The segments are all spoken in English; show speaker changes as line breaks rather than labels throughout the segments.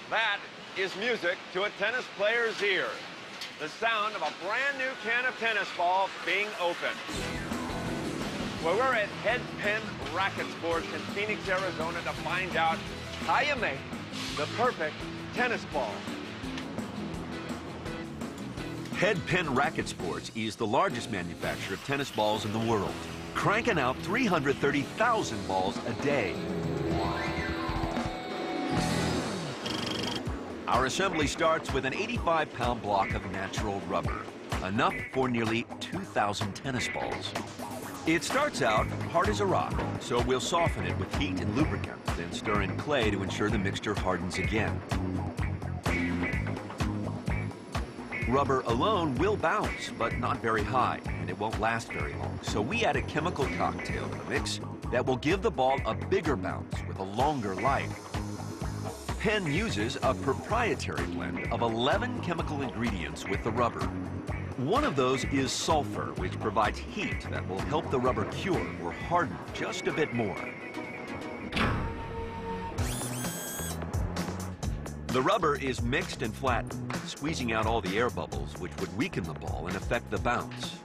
That is music to a tennis player's ear. The sound of a brand new can of tennis ball being opened. Well, we're at Head Pin Racket Sports in Phoenix, Arizona to find out how you make the perfect tennis ball.
Head Pin Racket Sports is the largest manufacturer of tennis balls in the world, cranking out 330,000 balls a day. Our assembly starts with an 85-pound block of natural rubber, enough for nearly 2,000 tennis balls. It starts out hard as a rock, so we'll soften it with heat and lubricant, then stir in clay to ensure the mixture hardens again. Rubber alone will bounce, but not very high, and it won't last very long. So we add a chemical cocktail to the mix that will give the ball a bigger bounce with a longer life. Penn uses a proprietary blend of 11 chemical ingredients with the rubber. One of those is sulfur, which provides heat that will help the rubber cure or harden just a bit more. The rubber is mixed and flattened, squeezing out all the air bubbles, which would weaken the ball and affect the bounce.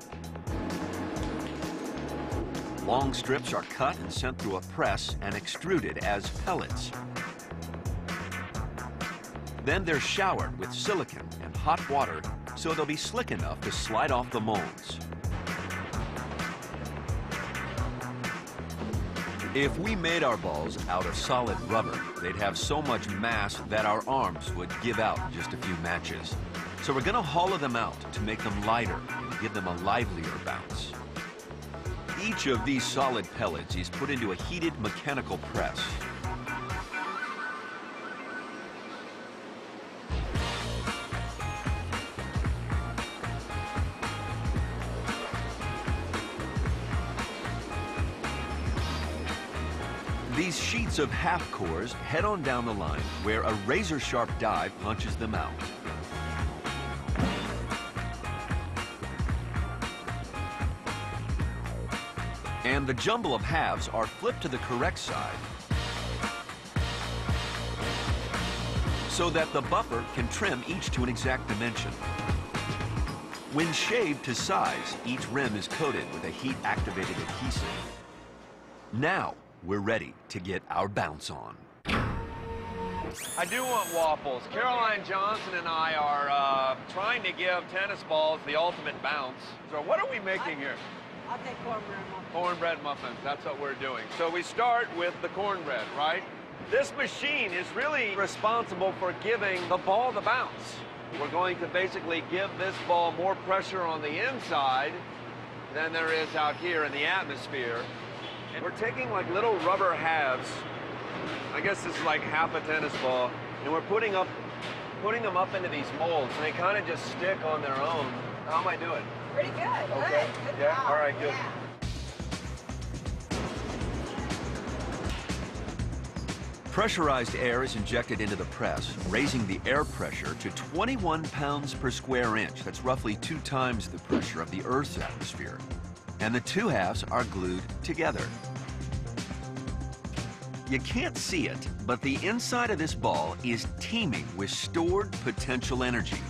Long strips are cut and sent through a press and extruded as pellets. Then they're showered with silicone and hot water so they'll be slick enough to slide off the molds. If we made our balls out of solid rubber, they'd have so much mass that our arms would give out in just a few matches. So we're gonna hollow them out to make them lighter and give them a livelier bounce. Each of these solid pellets is put into a heated mechanical press. These sheets of half cores head on down the line where a razor-sharp die punches them out. And the jumble of halves are flipped to the correct side so that the buffer can trim each to an exact dimension. When shaved to size, each rim is coated with a heat-activated adhesive. Now, we're ready to get our bounce on.
I do want waffles. Caroline Johnson and I are trying to give tennis balls the ultimate bounce. So what are we making here?
I'll take cornbread muffins.
Cornbread muffins, that's what we're doing. So we start with the cornbread, right? This machine is really responsible for giving the ball the bounce. We're going to basically give this ball more pressure on the inside than there is out here in the atmosphere. And we're taking like little rubber halves. I guess this is like half a tennis ball, and we're putting them up into these molds, and they kind of just stick on their own. How am I doing?
Pretty good.
Okay.
Good
Yeah.
job.
All right. Good.
Yeah.
Pressurized air is injected into the press, raising the air pressure to 21 pounds per square inch. That's roughly 2 times the pressure of the Earth's atmosphere. And the two halves are glued together. You can't see it, but the inside of this ball is teeming with stored potential energy.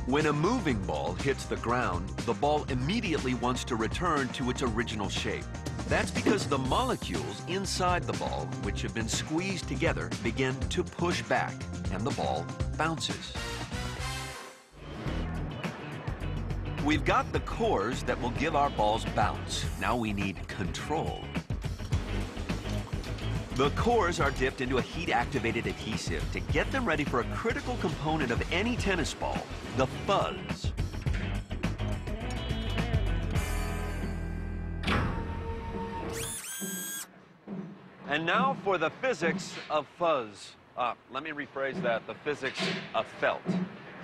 When a moving ball hits the ground, the ball immediately wants to return to its original shape. That's because the molecules inside the ball, which have been squeezed together, begin to push back, and the ball bounces. We've got the cores that will give our balls bounce. Now we need control. The cores are dipped into a heat-activated adhesive to get them ready for a critical component of any tennis ball, the fuzz.
And now for the physics of fuzz. Let me rephrase that, the physics of felt.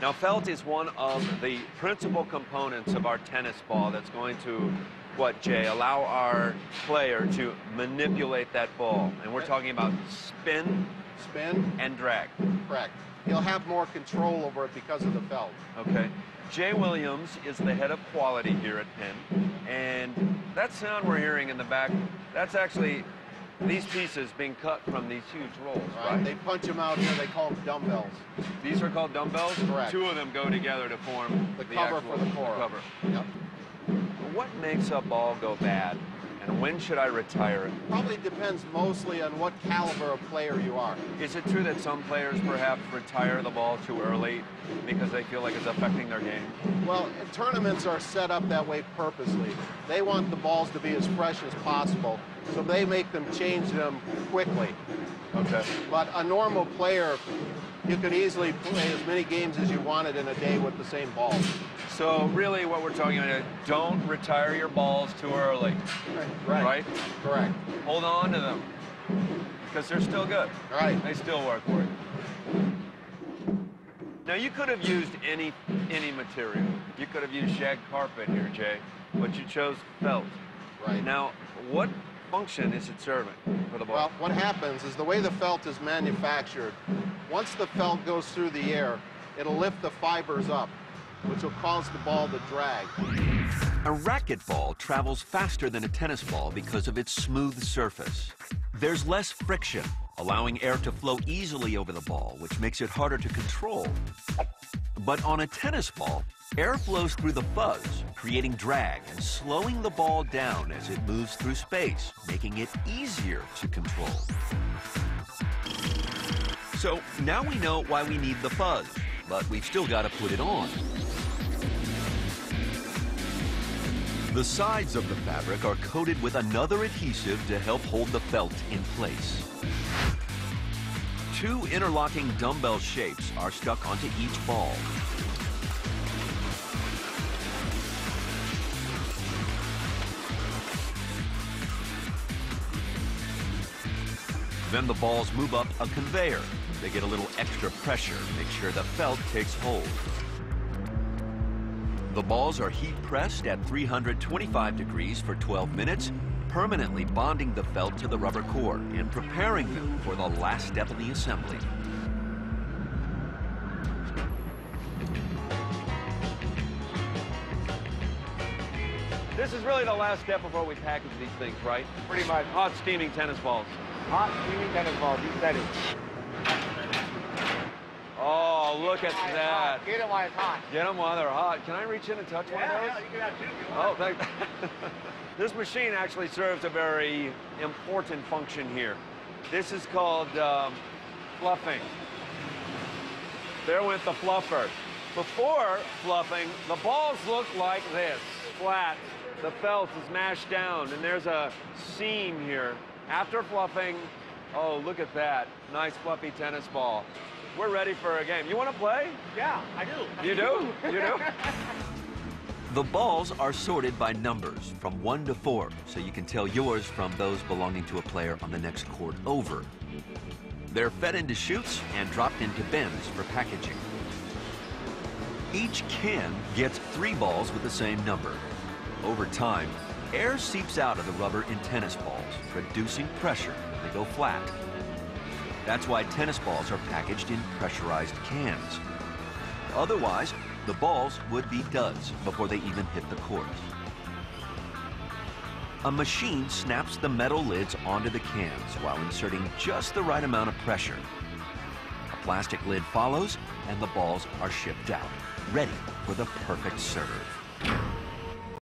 Now, felt is one of the principal components of our tennis ball that's going to, what, Jay, allow our player to manipulate that ball. And we're talking about spin and drag.
Correct. He'll have more control over it because of the felt.
Okay. Jay Williams is the head of quality here at Penn. And that sound we're hearing in the back, that's actually these pieces being cut from these huge rolls,
Right.
right?
They punch them out here. They call them dumbbells.
These are called dumbbells?
Correct.
Two of them go together to form
The cover
actual,
for the core.
cover.
Yep.
What makes a ball go bad, and when should I retire it?
Probably depends mostly on what caliber of player you are.
Is it true that some players perhaps retire the ball too early because they feel like it's affecting their game?
Well, tournaments are set up that way purposely. They want the balls to be as fresh as possible, so they make them change them quickly.
Okay.
But a normal player, you could easily play as many games as you wanted in a day with the same ball.
So really what we're talking about is don't retire your balls too early, right?
Correct.
Hold on to them because they're still good.
Right.
They still work for you. Now you could have used any material. You could have used shag carpet here, Jay, but you chose felt.
Right.
Now, what function is it serving for the ball?
Well, what happens is the way the felt is manufactured, once the felt goes through the air, it'll lift the fibers up, which will cause the ball to drag.
A racquetball travels faster than a tennis ball because of its smooth surface. There's less friction, allowing air to flow easily over the ball, which makes it harder to control. But on a tennis ball, air flows through the fuzz, creating drag and slowing the ball down as it moves through space, making it easier to control. So now we know why we need the fuzz, but we've still got to put it on. The sides of the fabric are coated with another adhesive to help hold the felt in place. Two interlocking dumbbell shapes are stuck onto each ball. Then the balls move up a conveyor. They get a little extra pressure, make sure the felt takes hold. The balls are heat pressed at 325 degrees for 12 minutes, permanently bonding the felt to the rubber core and preparing them for the last step in the assembly.
This is really the last step before we package these things, right?
Pretty much.
Hot steaming tennis balls.
Hot steaming tennis balls, you said it.
Oh, look at that.
Get them while it's hot.
Get them while they're hot. Can I reach in and touch one of those?
Yeah, you can have two if you
Oh,
want.
thank This machine actually serves a very important function here. This is called fluffing. There went the fluffer. Before fluffing, the balls look like this, flat. The felt is mashed down, and there's a seam here. After fluffing, oh, look at that. Nice fluffy tennis ball. We're ready for a game. You want to play?
Yeah, I do.
You do? You do?
The balls are sorted by numbers from 1 to 4, so you can tell yours from those belonging to a player on the next court over. They're fed into chutes and dropped into bins for packaging. Each can gets 3 balls with the same number. Over time, air seeps out of the rubber in tennis balls, reducing pressure when they go flat. That's why tennis balls are packaged in pressurized cans. Otherwise, the balls would be duds before they even hit the court. A machine snaps the metal lids onto the cans while inserting just the right amount of pressure. A plastic lid follows, and the balls are shipped out, ready for the perfect serve.